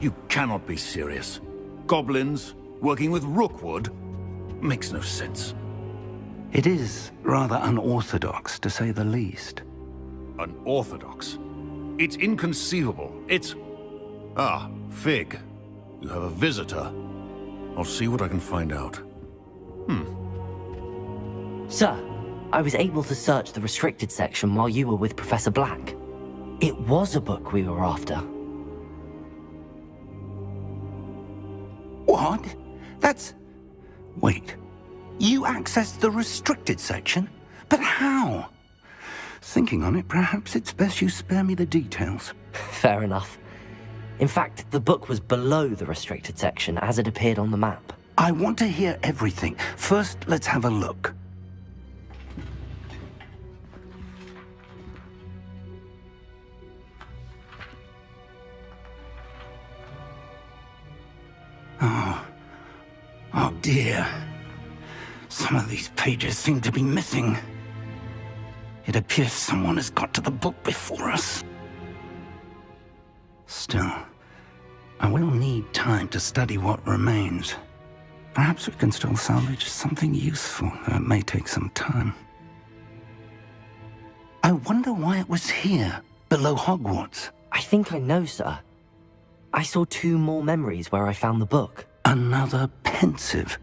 You cannot be serious. Goblins working with Rookwood? Makes no sense. It is rather unorthodox, to say the least. Unorthodox? It's inconceivable. It's... Ah, Fig. You have a visitor. I'll see what I can find out. Sir, I was able to search the restricted section while you were with Professor Black. It was a book we were after. What? That's... Wait. You accessed the restricted section? But how? Thinking on it, perhaps it's best you spare me the details. Fair enough. In fact, the book was below the restricted section as it appeared on the map. I want to hear everything. First, let's have a look. Oh dear. Some of these pages seem to be missing. It appears someone has got to the book before us. Still, I will need time to study what remains. Perhaps we can still salvage something useful, though it may take some time. I wonder why it was here, below Hogwarts. I think I know, sir. I saw 2 more memories where I found the book. Another pensive.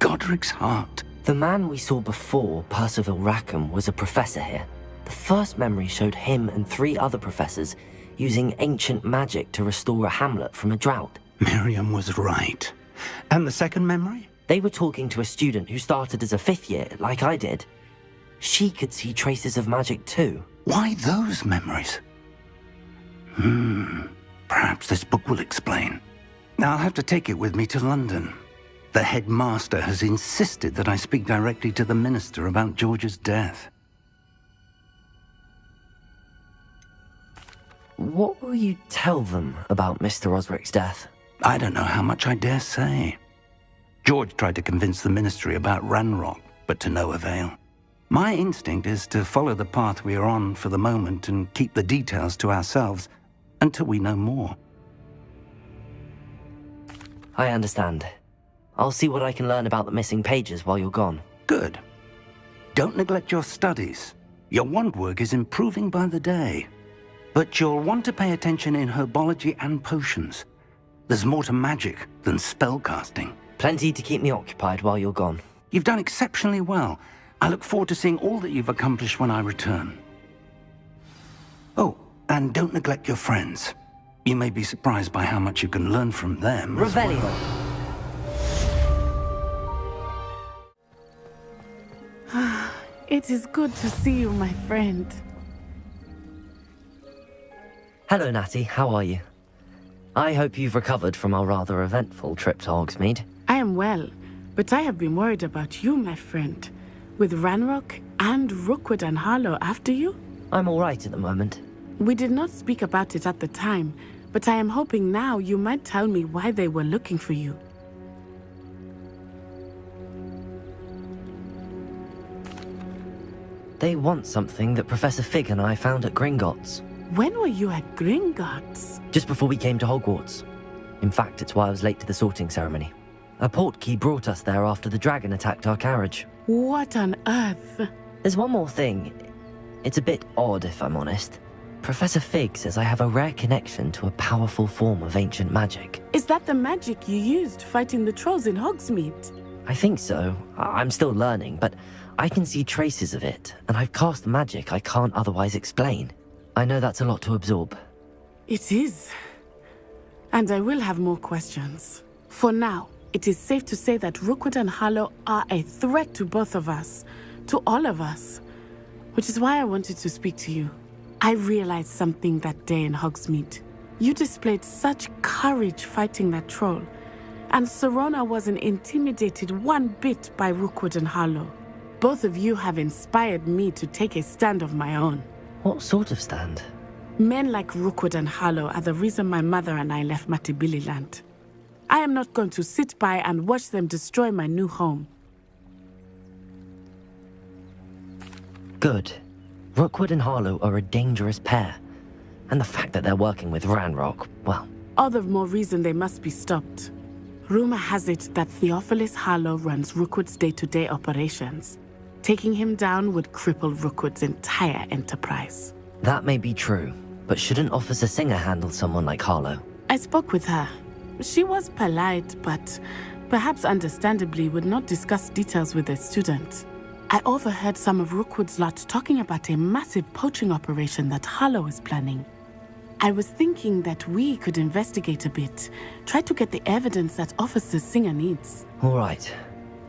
Godric's heart. The man we saw before, Percival Rackham, was a professor here. The first memory showed him and 3 other professors using ancient magic to restore a hamlet from a drought. Miriam was right. And the second memory? They were talking to a student who started as a 5th year, like I did. She could see traces of magic too. Why those memories? Perhaps this book will explain. I'll have to take it with me to London. The headmaster has insisted that I speak directly to the minister about George's death. What will you tell them about Mr. Osric's death? I don't know how much I dare say. George tried to convince the ministry about Ranrock, but to no avail. My instinct is to follow the path we are on for the moment and keep the details to ourselves until we know more. I understand. I'll see what I can learn about the missing pages while you're gone. Good. Don't neglect your studies. Your wand work is improving by the day. But you'll want to pay attention in herbology and potions. There's more to magic than spellcasting. Plenty to keep me occupied while you're gone. You've done exceptionally well. I look forward to seeing all that you've accomplished when I return. Oh, and don't neglect your friends. You may be surprised by how much you can learn from them. Revelio! It is good to see you, my friend. Hello, Natty. How are you? I hope you've recovered from our rather eventful trip to Hogsmeade. I am well, but I have been worried about you, my friend. With Ranrock and Rookwood and Harlow after you? I'm all right at the moment. We did not speak about it at the time, but I am hoping now you might tell me why they were looking for you. They want something that Professor Fig and I found at Gringotts. When were you at Gringotts? Just before we came to Hogwarts. In fact, it's why I was late to the sorting ceremony. A portkey brought us there after the dragon attacked our carriage. What on earth? There's one more thing. It's a bit odd, if I'm honest. Professor Fig says I have a rare connection to a powerful form of ancient magic. Is that the magic you used fighting the trolls in Hogsmeade? I think so. I'm still learning, but I can see traces of it, and I've cast magic I can't otherwise explain. I know that's a lot to absorb. It is. And I will have more questions. For now, it is safe to say that Rookwood and Harlow are a threat to both of us, to all of us. Which is why I wanted to speak to you. I realized something that day in Hogsmeade. You displayed such courage fighting that troll, and Serona wasn't intimidated one bit by Rookwood and Harlow. Both of you have inspired me to take a stand of my own. What sort of stand? Men like Rookwood and Harlow are the reason my mother and I left Matibili-land. I am not going to sit by and watch them destroy my new home. Good. Rookwood and Harlow are a dangerous pair. And the fact that they're working with Ranrock, well, All the more reason they must be stopped. Rumor has it that Theophilus Harlow runs Rookwood's day-to-day operations. Taking him down would cripple Rookwood's entire enterprise. That may be true, but shouldn't Officer Singer handle someone like Harlow? I spoke with her. She was polite, but perhaps understandably would not discuss details with a student. I overheard some of Rookwood's lot talking about a massive poaching operation that Harlow is planning. I was thinking that we could investigate a bit, try to get the evidence that Officer Singer needs. All right,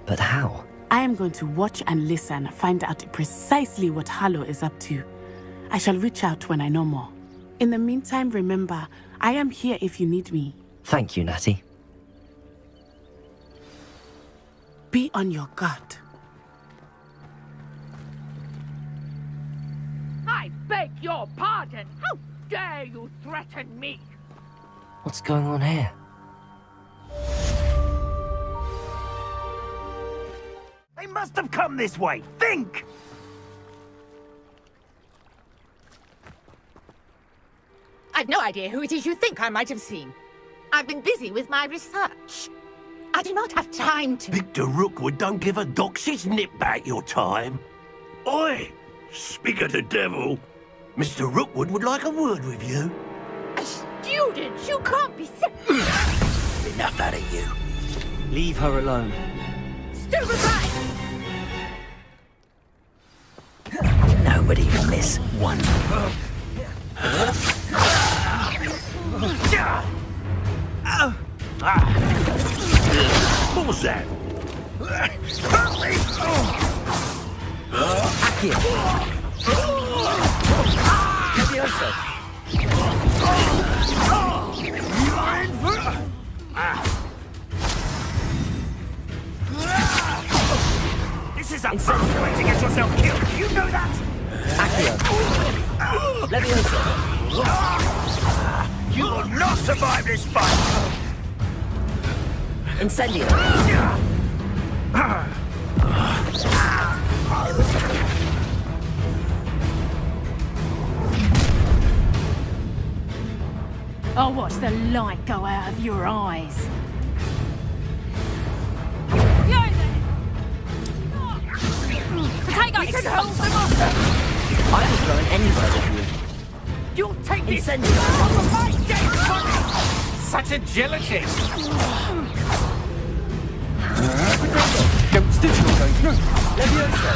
but how? I am going to watch and listen, find out precisely what Harlow is up to. I shall reach out when I know more. In the meantime, remember, I am here if you need me. Thank you, Natty. Be on your guard. I beg your pardon. How dare you threaten me? What's going on here? They must have come this way. Think! I've no idea who it is you think I might have seen. I've been busy with my research. I do not have time to... Victor Rookwood don't give a doxy's nip back your time. Oi! Speak of the devil. Mr. Rookwood would like a word with you. A student? You can't be sick. Enough out of you. Leave her alone. Still right. Nobody will miss one. What was that? This is a perfect way to get yourself killed. You know that? Leviosa! You will not survive this fight. Incendio! I'll watch the light go out of your eyes. Potato! We can hold them off! I was throwing anywhere with you. You'll take this! Incendio! Such agility! Leviosa!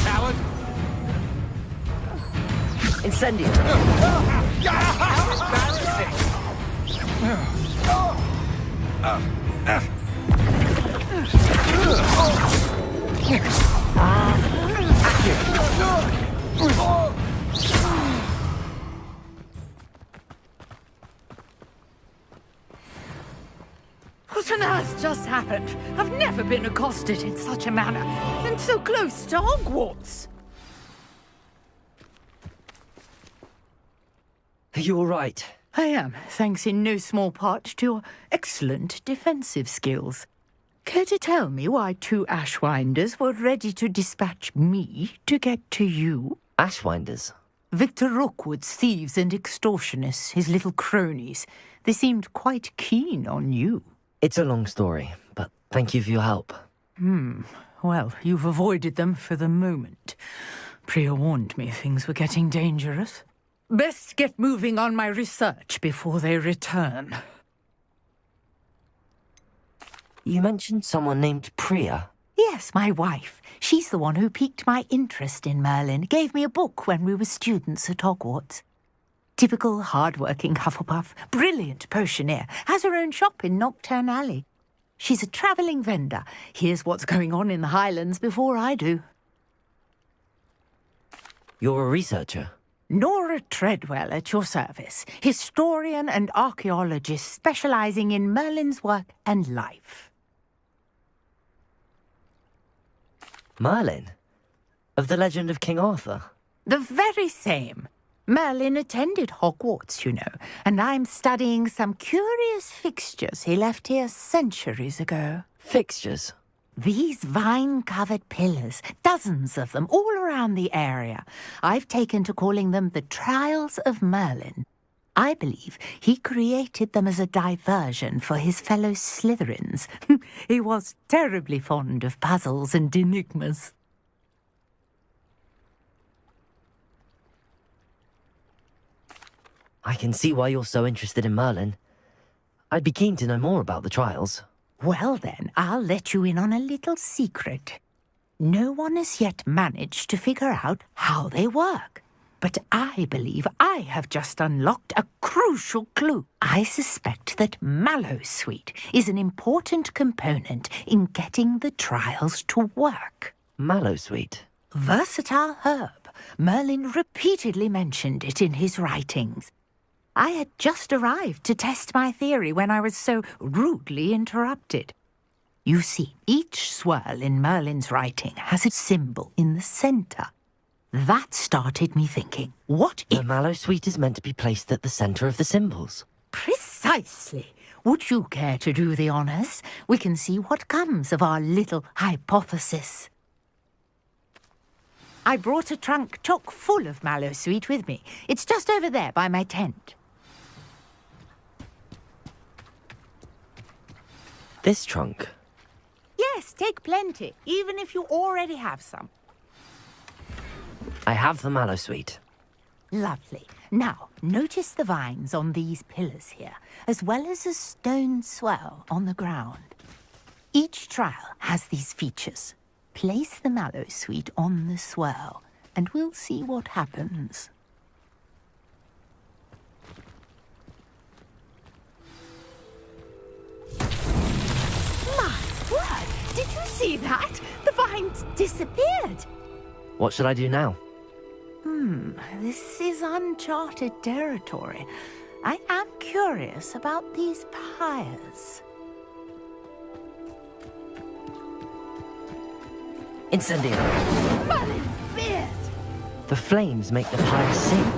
Coward! Incendio! How embarrassing! What on earth just happened? I've never been accosted in such a manner, and so close to Hogwarts. Are you all right? I am, thanks in no small part to your excellent defensive skills. Care to tell me why two Ashwinders were ready to dispatch me to get to you? Ashwinders? Victor Rookwood's thieves and extortionists, his little cronies. They seemed quite keen on you. It's a long story, but thank you for your help. Well, you've avoided them for the moment. Priya warned me things were getting dangerous. Best get moving on my research before they return. You mentioned someone named Priya. Yes, my wife. She's the one who piqued my interest in Merlin. Gave me a book when we were students at Hogwarts. Typical hard-working Hufflepuff, brilliant potioneer, has her own shop in Knockturn Alley. She's a travelling vendor. Hears what's going on in the Highlands before I do. You're a researcher? Nora Treadwell at your service, historian and archaeologist specialising in Merlin's work and life. Merlin? Of the legend of King Arthur? The very same. Merlin attended Hogwarts, you know, and I'm studying some curious fixtures he left here centuries ago. Fixtures? These vine-covered pillars, dozens of them, all around the area. I've taken to calling them the Trials of Merlin. I believe he created them as a diversion for his fellow Slytherins. He was terribly fond of puzzles and enigmas. I can see why you're so interested in Merlin. I'd be keen to know more about the trials. Well then, I'll let you in on a little secret. No one has yet managed to figure out how they work. But I believe I have just unlocked a crucial clue. I suspect that Mallowsweet is an important component in getting the trials to work. Mallowsweet? Versatile herb. Merlin repeatedly mentioned it in his writings. I had just arrived to test my theory when I was so rudely interrupted. You see, each swirl in Merlin's writing has a symbol in the centre. That started me thinking, what if... The Mallowsweet is meant to be placed at the centre of the symbols. Precisely. Would you care to do the honours? We can see what comes of our little hypothesis. I brought a trunk chock full of Mallowsweet with me. It's just over there by my tent. This trunk? Yes, take plenty, even if you already have some. I have the Mallowsweet. Lovely. Now, notice the vines on these pillars here, as well as a stone swell on the ground. Each trial has these features. Place the Mallowsweet on the swell, and we'll see what happens. My word! Did you see that? The vines disappeared. What should I do now? This is uncharted territory. I am curious about these pyres. Incendio! Merlin's beard! The flames make the pyre sink.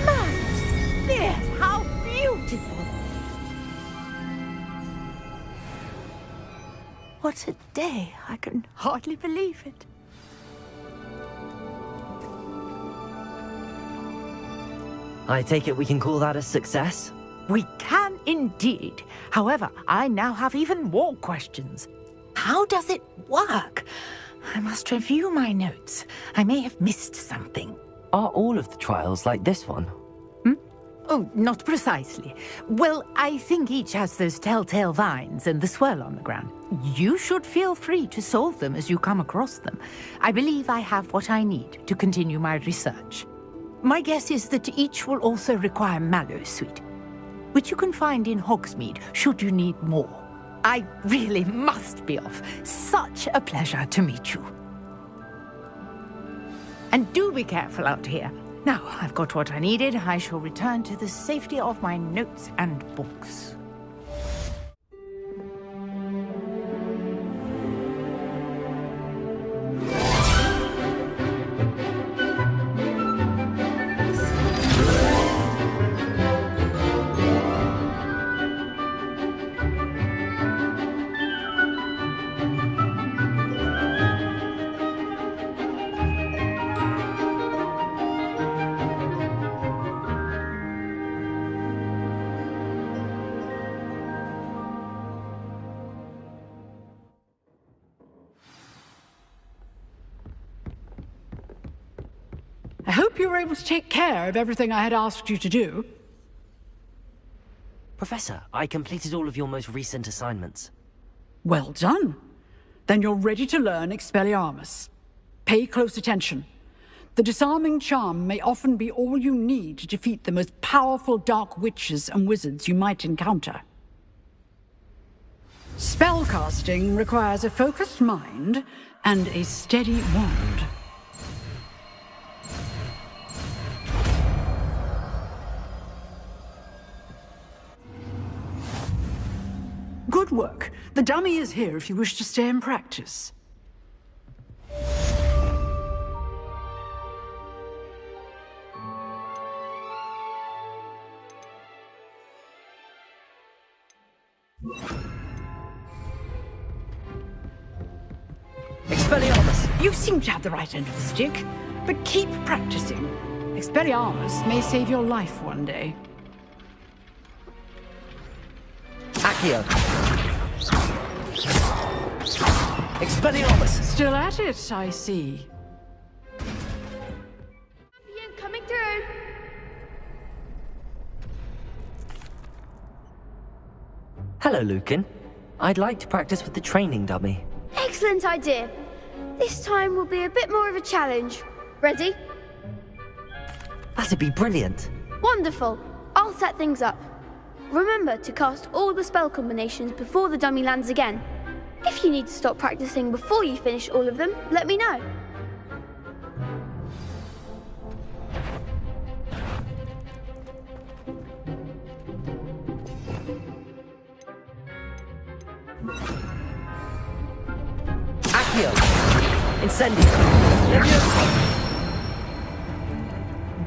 Merlin's beard! How beautiful! What a day! I can hardly believe it. I take it we can call that a success? We can indeed. However, I now have even more questions. How does it work? I must review my notes. I may have missed something. Are all of the trials like this one? Oh, not precisely. Well, I think each has those telltale vines and the swirl on the ground. You should feel free to solve them as you come across them. I believe I have what I need to continue my research. My guess is that each will also require Mallowsweet, which you can find in Hogsmeade should you need more. I really must be off. Such a pleasure to meet you. And do be careful out here. Now, I've got what I needed. I shall return to the safety of my notes and books. I hope you were able to take care of everything I had asked you to do. Professor, I completed all of your most recent assignments. Well done. Then you're ready to learn Expelliarmus. Pay close attention. The disarming charm may often be all you need to defeat the most powerful dark witches and wizards you might encounter. Spellcasting requires a focused mind and a steady wand. Good work. The dummy is here if you wish to stay and practice. Expelliarmus! You seem to have the right end of the stick, but keep practicing. Expelliarmus may save your life one day. Accio! Expelliarmus! Still at it, I see. Coming through. Hello, Lucan. I'd like to practice with the training dummy. Excellent idea. This time will be a bit more of a challenge. Ready? That'd be brilliant. Wonderful. I'll set things up. Remember to cast all the spell combinations before the dummy lands again. If you need to stop practicing before you finish all of them, let me know. Accio! Incendio! Leviosa!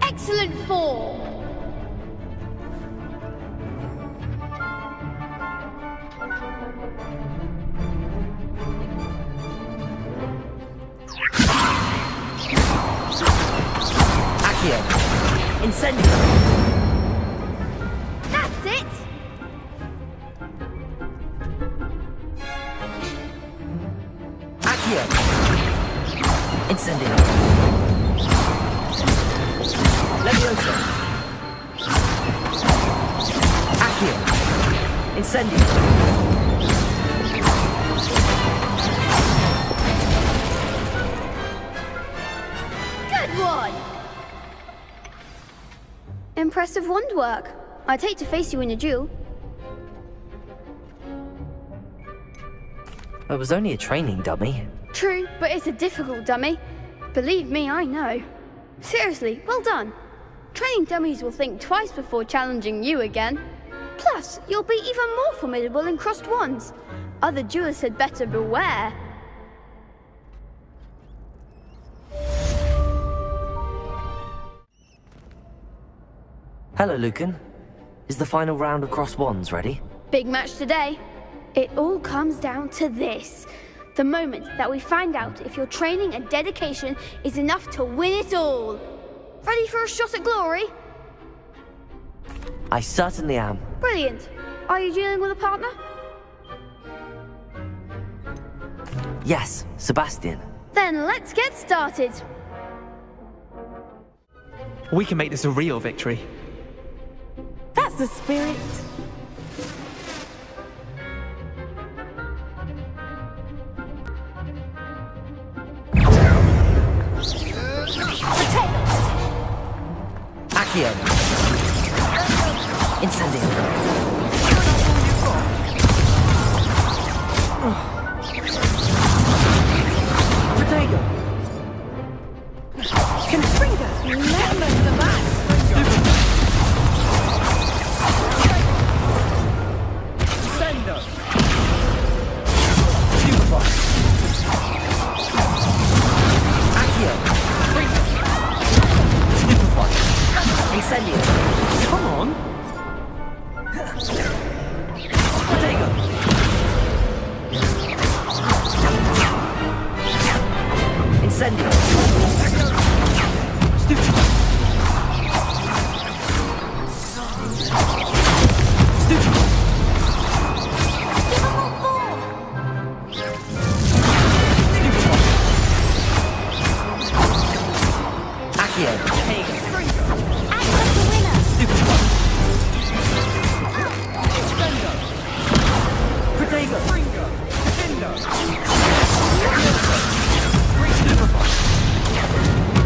Excellent form. Accio! Incendio! That's it. Accio! Incendio! Leviosa! Accio! Incendio! Good one. Impressive wand work. I'd hate to face you in a duel. It was only a training dummy. True, but it's a difficult dummy. Believe me, I know. Seriously, well done. Training dummies will think twice before challenging you again. Plus, you'll be even more formidable in crossed wands. Other duelists had better beware. Hello, Lucan. Is the final round of cross wands ready? Big match today. It all comes down to this. The moment that we find out if your training and dedication is enough to win it all. Ready for a shot at glory? I certainly am. Brilliant. Are you dealing with a partner? Yes, Sebastian. Then let's get started. We can make this a real victory. That's the spirit. Accio! Incendio! Protego! Confringo! Lemon the mass! Sendo! Accio! Incendio! Come on! Protego! Incendio! Stupefy! Stupefy! Accio! Protego!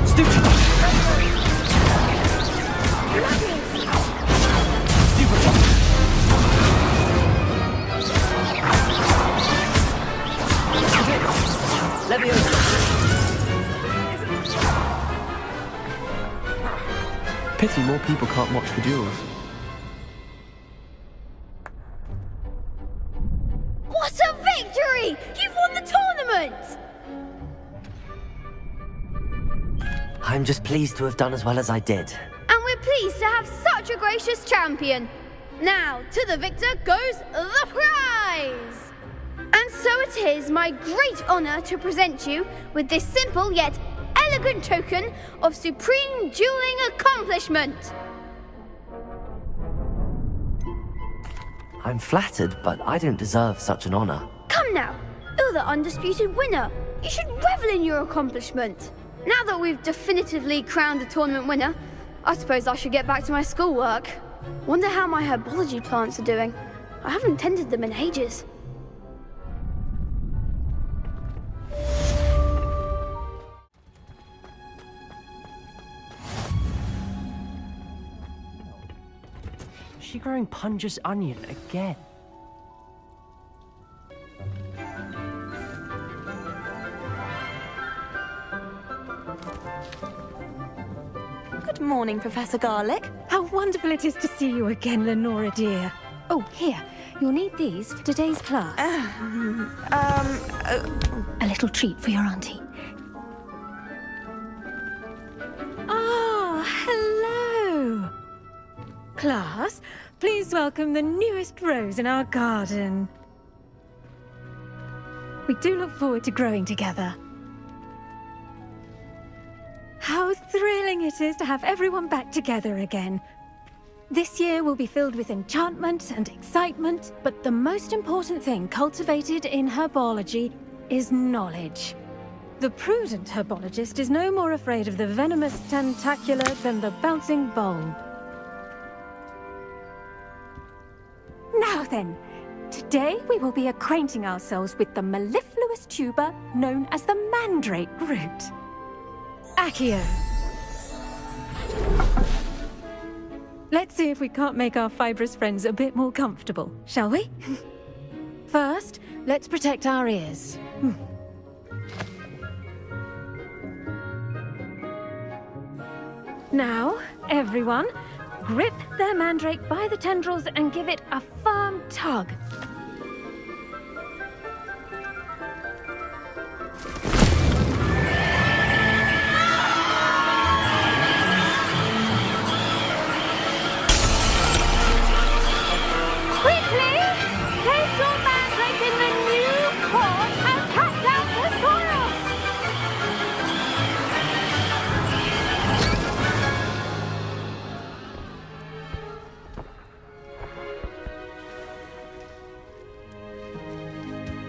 Stupefy! Leviosa! Pity more people can't watch the duels. What a victory! You've won the tournament! I'm just pleased to have done as well as I did. And we're pleased to have such a gracious champion. Now, to the victor goes the prize! And so it is my great honour to present you with this simple yet elegant token of supreme dueling accomplishment. I'm flattered, but I don't deserve such an honor. Come now, you're the undisputed winner. You should revel in your accomplishment. Now that we've definitively crowned the tournament winner, I suppose I should get back to my schoolwork. Wonder how my herbology plants are doing. I haven't tended them in ages. Is she growing Punja's onion again? Good morning, Professor Garlick. How wonderful it is to see you again, Lenora dear. Oh, here. You'll need these for today's class. A little treat for your auntie. Ah, hello. Class, please welcome the newest rose in our garden. We do look forward to growing together. How thrilling it is to have everyone back together again. This year will be filled with enchantment and excitement, but the most important thing cultivated in herbology is knowledge. The prudent herbologist is no more afraid of the venomous tentacula than the bouncing bulb. Now then, today we will be acquainting ourselves with the mellifluous tuber known as the mandrake root. Accio. Let's see if we can't make our fibrous friends a bit more comfortable, shall we? First, let's protect our ears. Now, everyone, grip their mandrake by the tendrils and give it a firm tug.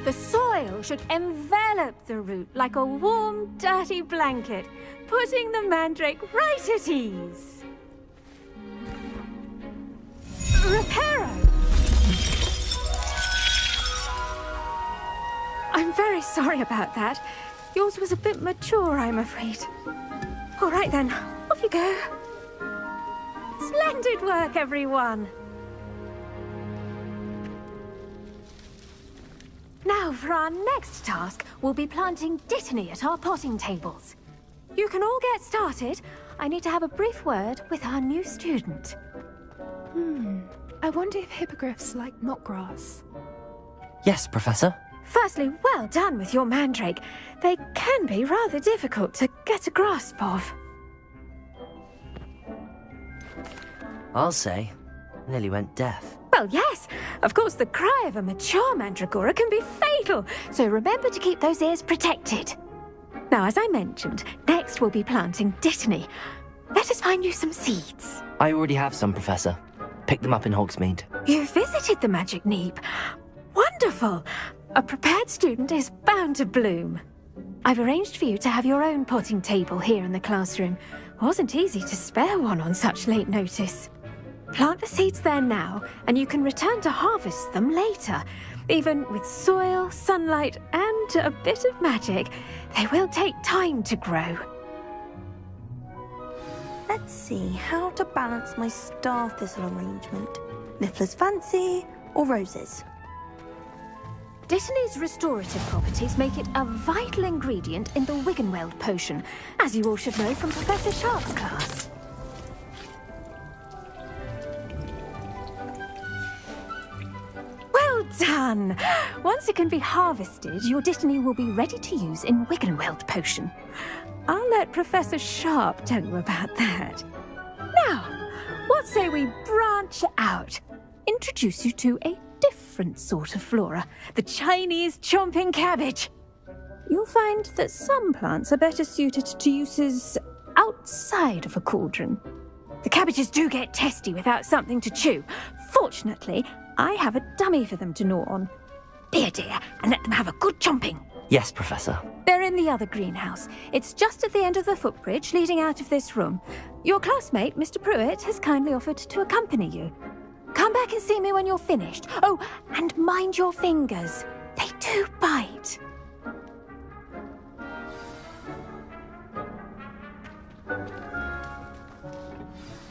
The soil should envelop the root like a warm, dirty blanket, putting the mandrake right at ease. Reparo! I'm very sorry about that. Yours was a bit mature, I'm afraid. All right then, off you go. Splendid work, everyone! Now, for our next task, we'll be planting dittany at our potting tables. You can all get started. I need to have a brief word with our new student. I wonder if hippogriffs like knotgrass. Yes, Professor. Firstly, well done with your mandrake. They can be rather difficult to get a grasp of. I'll say, nearly went deaf. Well, yes. Of course, the cry of a mature mandragora can be fatal, so remember to keep those ears protected. Now, as I mentioned, next we'll be planting dittany. Let us find you some seeds. I already have some, Professor. Picked them up in Hogsmeade. You visited the Magic Neep. Wonderful. A prepared student is bound to bloom. I've arranged for you to have your own potting table here in the classroom. Wasn't easy to spare one on such late notice. Plant the seeds there now, and you can return to harvest them later. Even with soil, sunlight, and a bit of magic, they will take time to grow. Let's see how to balance my star thistle arrangement. Niffler's fancy or roses? Dittany's restorative properties make it a vital ingredient in the Wiggenweld potion, as you all should know from Professor Sharp's class. Well done! Once it can be harvested, your dittany will be ready to use in Wiggenweld potion. I'll let Professor Sharp tell you about that. Now, what say we branch out? introduce you to a different sort of flora, the Chinese chomping cabbage. You'll find that some plants are better suited to uses outside of a cauldron. The cabbages do get testy without something to chew. Fortunately, I have a dummy for them to gnaw on. Be a dear and let them have a good chomping. Yes, Professor. They're in the other greenhouse. It's just at the end of the footbridge leading out of this room. Your classmate, Mr. Pruitt, has kindly offered to accompany you. Come back and see me when you're finished. Oh, and mind your fingers. They do bite.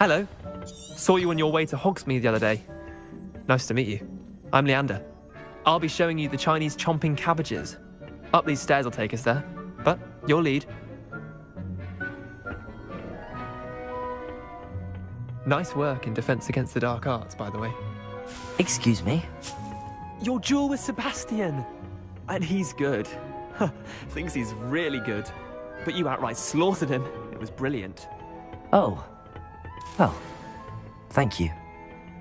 Hello. Saw you on your way to Hogsmeade the other day. Nice to meet you. I'm Leander. I'll be showing you the Chinese chomping cabbages. Up these stairs will take us there, but your lead. Nice work in Defense Against the Dark Arts, by the way. Excuse me? Your duel with Sebastian! And he's good. Thinks he's really good. But you outright slaughtered him. It was brilliant. Oh. Well, thank you.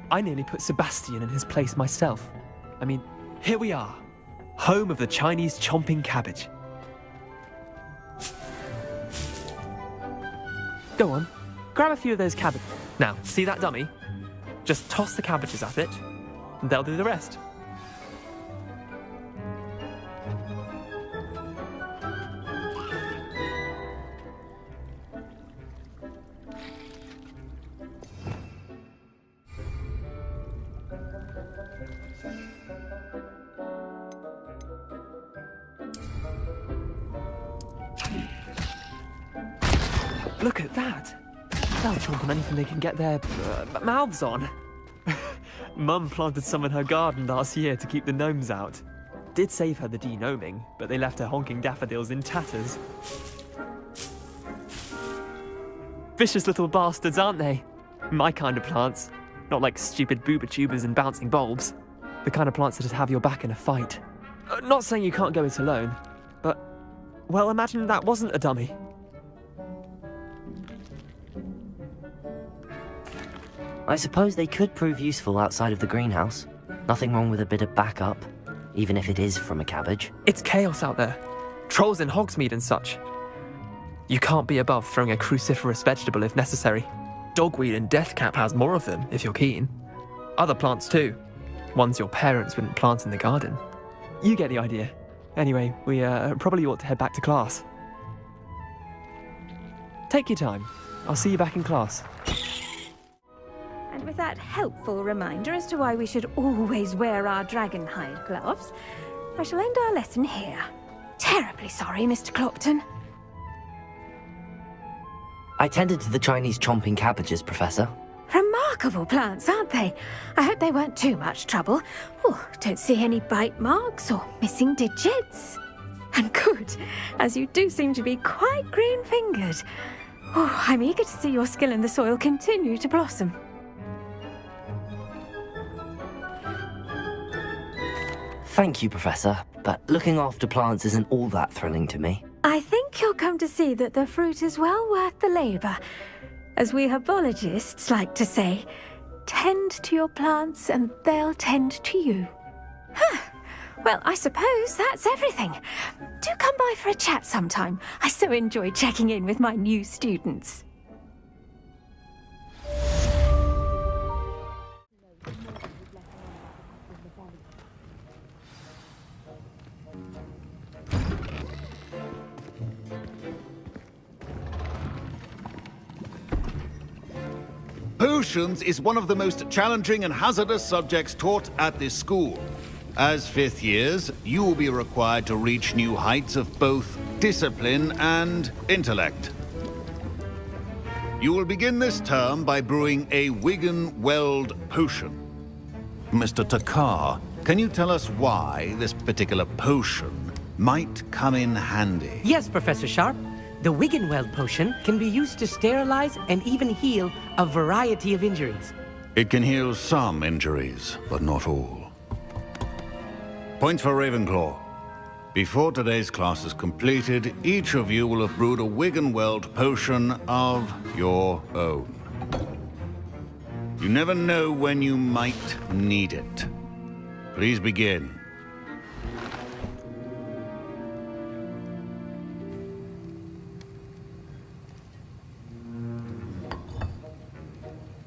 I nearly put Sebastian in his place myself. I mean, here we are. Home of the Chinese chomping cabbage. Go on, grab a few of those cabbages. Now, see that dummy? Just toss the cabbages at it, and they'll do the rest. Look at that! They'll chomp on anything they can get their mouths on. Mum planted some in her garden last year to keep the gnomes out. Did save her the de-gnoming, but they left her honking daffodils in tatters. Vicious little bastards, aren't they? My kind of plants. Not like stupid booba-tubers and bouncing bulbs. The kind of plants that'd have your back in a fight. Not saying you can't go it alone, but... well, imagine that wasn't a dummy. I suppose they could prove useful outside of the greenhouse. Nothing wrong with a bit of backup, even if it is from a cabbage. It's chaos out there. Trolls in Hogsmeade and such. You can't be above throwing a cruciferous vegetable if necessary. Dogweed and deathcap has more of them, if you're keen. Other plants too. Ones your parents wouldn't plant in the garden. You get the idea. Anyway, we probably ought to head back to class. Take your time. I'll see you back in class. And with that helpful reminder as to why we should always wear our dragon hide gloves, I shall end our lesson here. Terribly sorry, Mr. Clopton. I tended to the Chinese chomping cabbages, Professor. Remarkable plants, aren't they? I hope they weren't too much trouble. Oh, don't see any bite marks or missing digits. And good, as you do seem to be quite green-fingered. Oh, I'm eager to see your skill in the soil continue to blossom. Thank you, Professor, but looking after plants isn't all that thrilling to me. I think you'll come to see that the fruit is well worth the labour. As we herbologists like to say, tend to your plants and they'll tend to you. Well, I suppose that's everything. Do come by for a chat sometime. I so enjoy checking in with my new students. Potions is one of the most challenging and hazardous subjects taught at this school. As fifth years, you will be required to reach new heights of both discipline and intellect. You will begin this term by brewing a Wigan-Weld potion. Mr. Takar, can you tell us why this particular potion might come in handy? Yes, Professor Sharp. The Wigan-Weld potion can be used to sterilize and even heal a variety of injuries. It can heal some injuries, but not all. Point for Ravenclaw. Before today's class is completed, each of you will have brewed a Wigan-Weld potion of your own. You never know when you might need it. Please begin.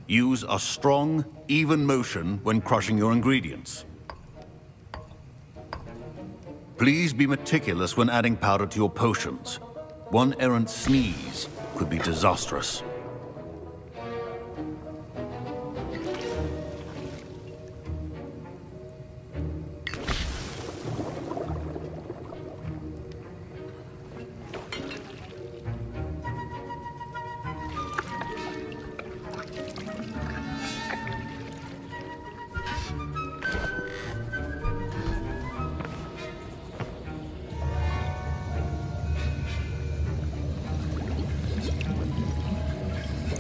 Use a strong, even motion when crushing your ingredients. Please be meticulous when adding powder to your potions. One errant sneeze could be disastrous.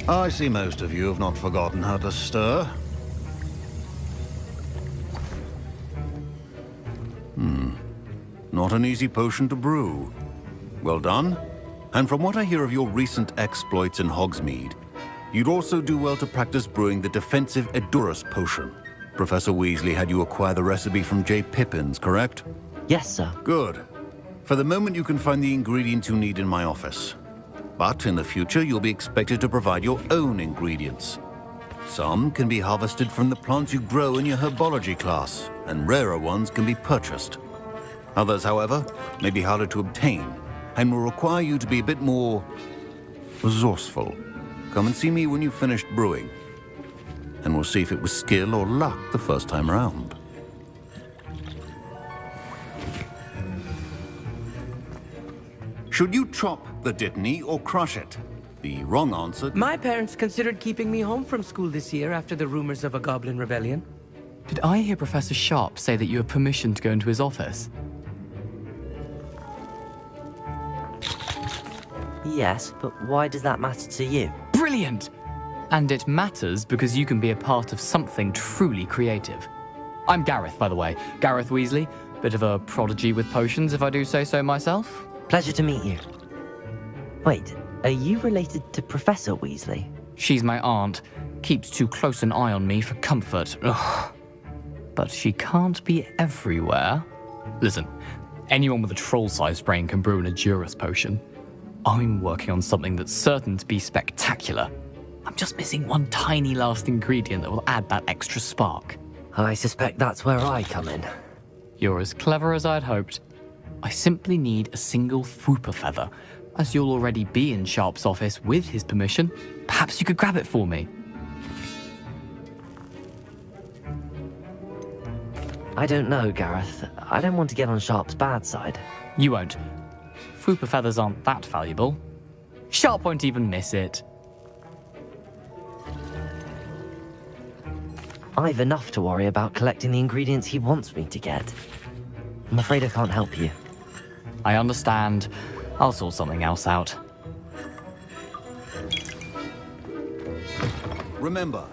I see most of you have not forgotten how to stir. Not an easy potion to brew. Well done. And from what I hear of your recent exploits in Hogsmeade, you'd also do well to practice brewing the defensive Edurus potion. Professor Weasley had you acquire the recipe from J. Pippin's, correct? Yes, sir. Good. For the moment, you can find the ingredients you need in my office. But in the future, you'll be expected to provide your own ingredients. Some can be harvested from the plants you grow in your herbology class, and rarer ones can be purchased. Others, however, may be harder to obtain, and will require you to be a bit more resourceful. Come and see me when you've finished brewing, and we'll see if it was skill or luck the first time around. Should you chop the Dittany or crush it? The wrong answer... My parents considered keeping me home from school this year after the rumors of a goblin rebellion. Did I hear Professor Sharp say that you have permission to go into his office? Yes, but why does that matter to you? Brilliant! And it matters because you can be a part of something truly creative. I'm Gareth, by the way. Gareth Weasley. Bit of a prodigy with potions, if I do say so myself. Pleasure to meet you. Wait, are you related to Professor Weasley? She's my aunt. Keeps too close an eye on me for comfort. Ugh. But she can't be everywhere. Listen, anyone with a troll-sized brain can brew an Edurus potion. I'm working on something that's certain to be spectacular. I'm just missing one tiny last ingredient that will add that extra spark. I suspect that's where I come in. You're as clever as I'd hoped. I simply need a single Fwooper feather. As you'll already be in Sharp's office with his permission, perhaps you could grab it for me. I don't know, Gareth. I don't want to get on Sharp's bad side. You won't. Fwooper feathers aren't that valuable. Sharp won't even miss it. I've enough to worry about collecting the ingredients he wants me to get. I'm afraid I can't help you. I understand. I'll sort something else out. Remember,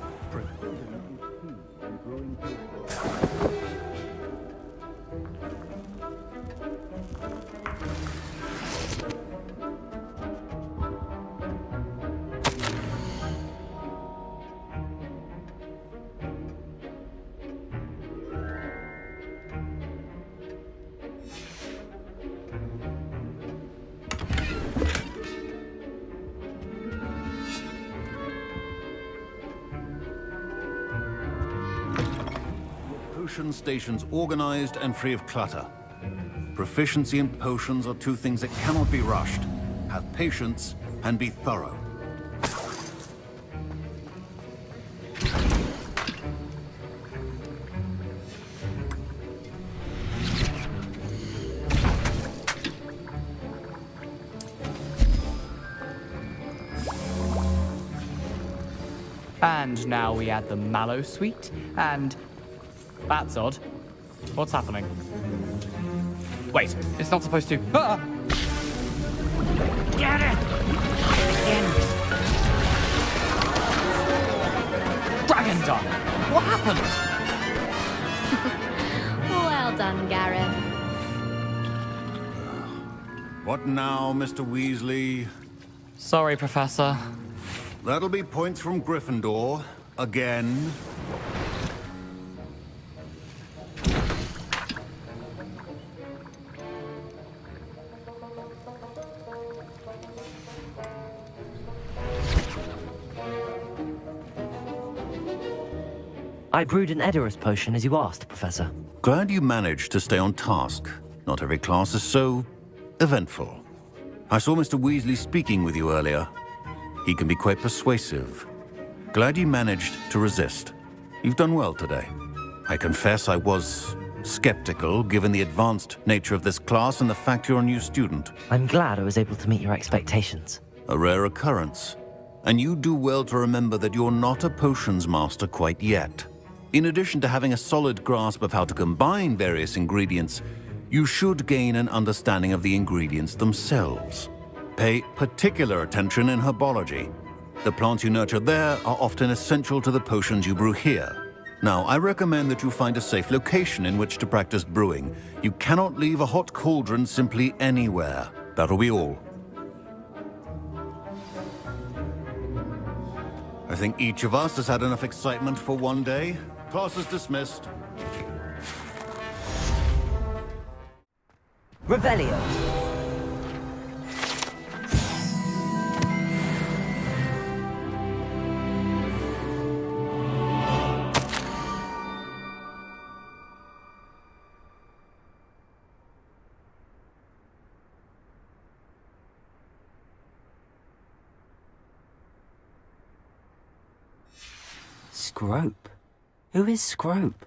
potion stations organized and free of clutter. Proficiency in potions are two things that cannot be rushed. Have patience and be thorough. And now we add the mallow sweet, and... That's odd. What's happening? Wait, it's not supposed to... Ah! Get it! Dragon Dog! What happened? Well done, Gareth. What now, Mr. Weasley? Sorry, Professor. That'll be points from Gryffindor. Again. I brewed an Edorus potion as you asked, Professor. Glad you managed to stay on task. Not every class is so eventful. I saw Mr. Weasley speaking with you earlier. He can be quite persuasive. Glad you managed to resist. You've done well today. I confess I was skeptical, given the advanced nature of this class and the fact you're a new student. I'm glad I was able to meet your expectations. A rare occurrence. And you do well to remember that you're not a potions master quite yet. In addition to having a solid grasp of how to combine various ingredients, you should gain an understanding of the ingredients themselves. Pay particular attention in herbology. The plants you nurture there are often essential to the potions you brew here. Now, I recommend that you find a safe location in which to practice brewing. You cannot leave a hot cauldron simply anywhere. That'll be all. I think each of us has had enough excitement for one day. Class is dismissed. Revelio. Scrope? Who is Scrope?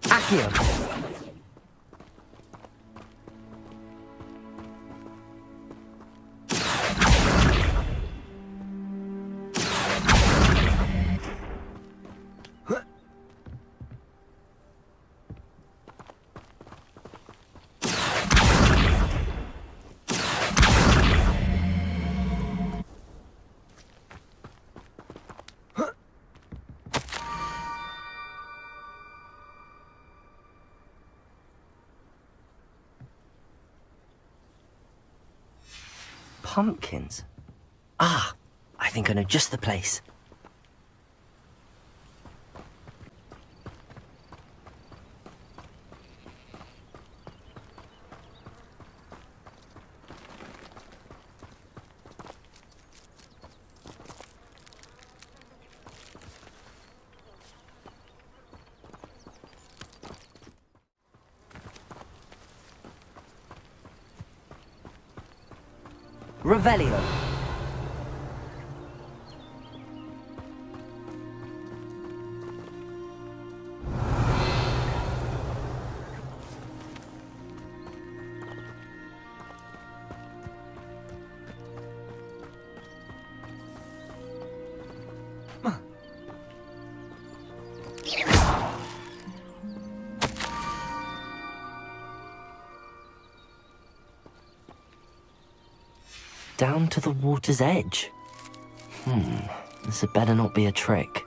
Accio. Pumpkins? Ah, I think I know just the place. Revelio. Down to the water's edge. This had better not be a trick.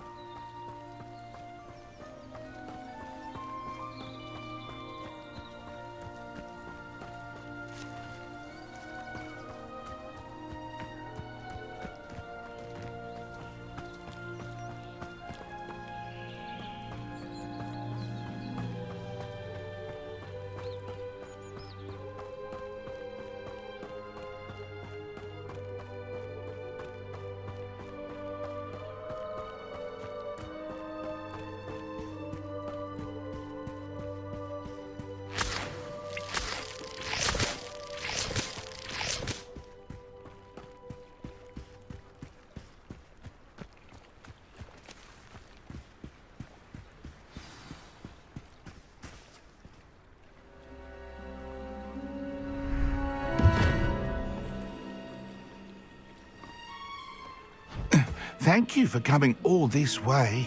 Thank you for coming all this way.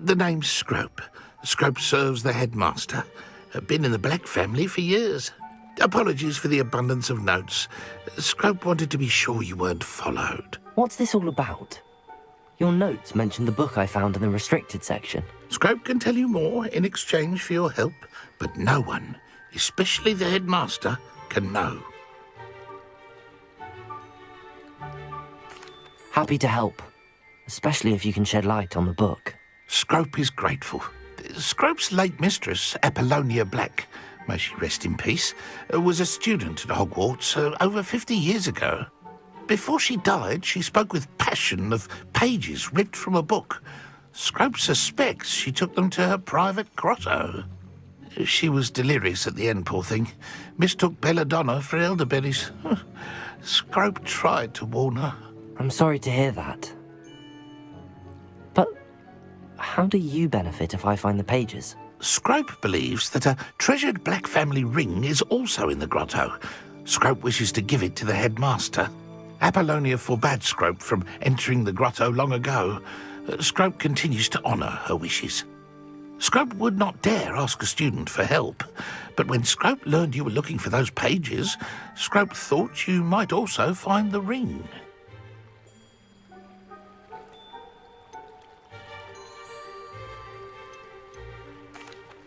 The name's Scrope. Scrope serves the headmaster. Been in the Black family for years. Apologies for the abundance of notes. Scrope wanted to be sure you weren't followed. What's this all about? Your notes mentioned the book I found in the restricted section. Scrope can tell you more in exchange for your help, but no one, especially the headmaster, can know. Happy to help, especially if you can shed light on the book. Scrope is grateful. Scrope's late mistress, Apollonia Black, may she rest in peace, was a student at Hogwarts over 50 years ago. Before she died, she spoke with passion of pages ripped from a book. Scrope suspects she took them to her private grotto. She was delirious at the end, poor thing. Mistook belladonna for elderberries. Scrope tried to warn her. I'm sorry to hear that. But how do you benefit if I find the pages? Scrope believes that a treasured Black family ring is also in the grotto. Scrope wishes to give it to the headmaster. Apollonia forbade Scrope from entering the grotto long ago. Scrope continues to honour her wishes. Scrope would not dare ask a student for help, but when Scrope learned you were looking for those pages, Scrope thought you might also find the ring.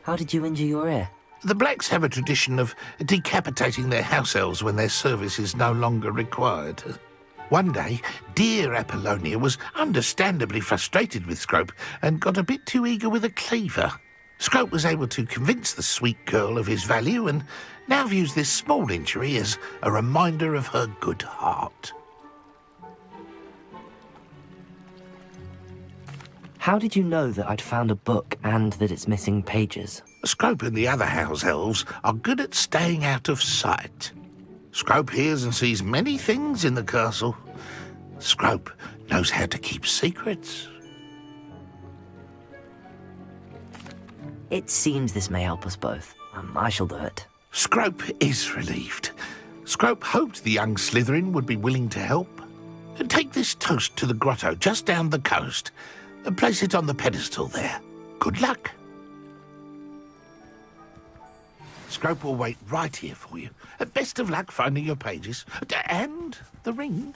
How did you injure your ear? The Blacks have a tradition of decapitating their house elves when their service is no longer required. One day, dear Apollonia was understandably frustrated with Scrope and got a bit too eager with a cleaver. Scrope was able to convince the sweet girl of his value and now views this small injury as a reminder of her good heart. How did you know that I'd found a book and that it's missing pages? Scrope and the other house elves are good at staying out of sight. Scrope hears and sees many things in the castle. Scrope knows how to keep secrets. It seems this may help us both. I shall do it. Scrope is relieved. Scrope hoped the young Slytherin would be willing to help. Take this toast to the grotto just down the coast and place it on the pedestal there. Good luck. Scrope will wait right here for you. Best of luck finding your pages. And the ring.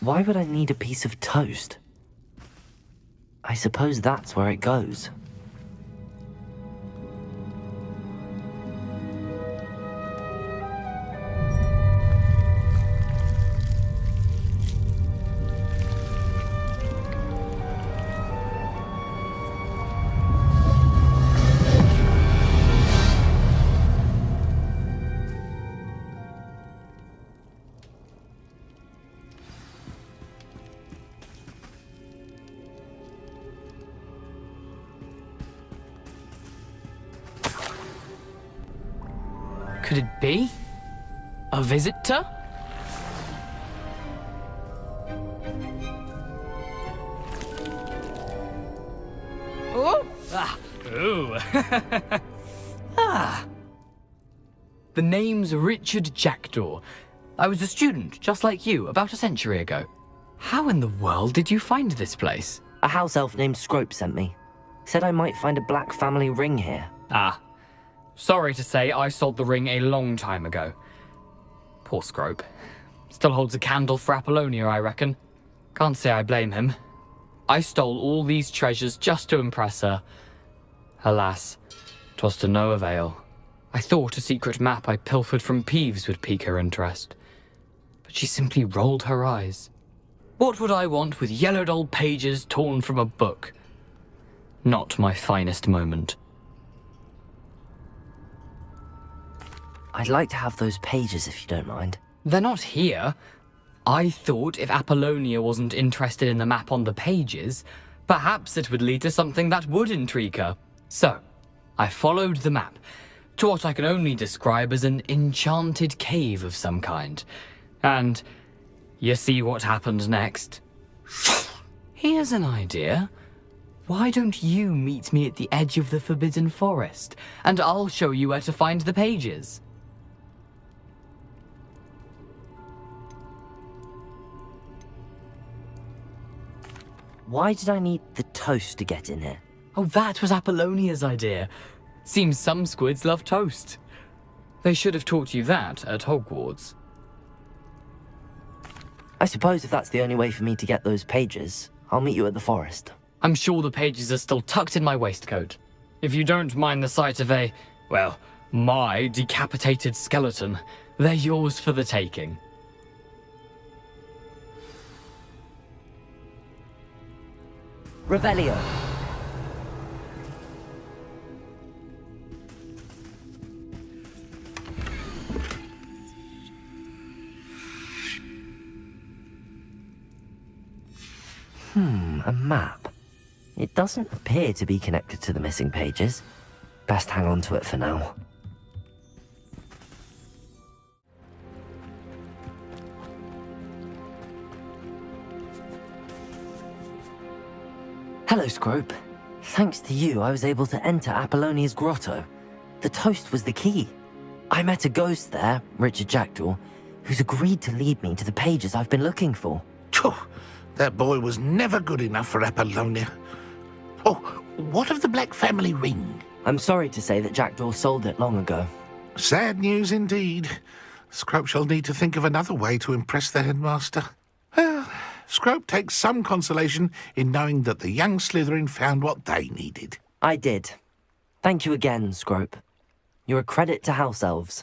Why would I need a piece of toast? I suppose that's where it goes. Could it be? A visitor? Oh! Ah! Ooh! Ah! The name's Richard Jackdaw. I was a student, just like you, about a century ago. How in the world did you find this place? A house elf named Scrope sent me. Said I might find a Black family ring here. Ah. Sorry to say, I sold the ring a long time ago. Poor Scrope. Still holds a candle for Apollonia, I reckon. Can't say I blame him. I stole all these treasures just to impress her. Alas, 'twas to no avail. I thought a secret map I pilfered from Peeves would pique her interest. But she simply rolled her eyes. What would I want with yellowed old pages torn from a book? Not my finest moment. I'd like to have those pages if you don't mind. They're not here. I thought if Apollonia wasn't interested in the map on the pages, perhaps it would lead to something that would intrigue her. So, I followed the map to what I can only describe as an enchanted cave of some kind. And you see what happened next? Here's an idea. Why don't you meet me at the edge of the Forbidden Forest, and I'll show you where to find the pages. Why did I need the toast to get in here? Oh, that was Apollonia's idea. Seems some squids love toast. They should have taught you that at Hogwarts. I suppose if that's the only way for me to get those pages, I'll meet you at the forest. I'm sure the pages are still tucked in my waistcoat. If you don't mind the sight of my decapitated skeleton, they're yours for the taking. Revelio. A map. It doesn't appear to be connected to the missing pages. Best hang on to it for now. Hello, Scrope. Thanks to you, I was able to enter Apollonia's grotto. The toast was the key. I met a ghost there, Richard Jackdaw, who's agreed to lead me to the pages I've been looking for. That boy was never good enough for Apollonia. Oh, what of the Black family ring? I'm sorry to say that Jackdaw sold it long ago. Sad news indeed. Scrope shall need to think of another way to impress the headmaster. Well, Scrope takes some consolation in knowing that the young Slytherin found what they needed. I did. Thank you again, Scrope. You're a credit to House Elves.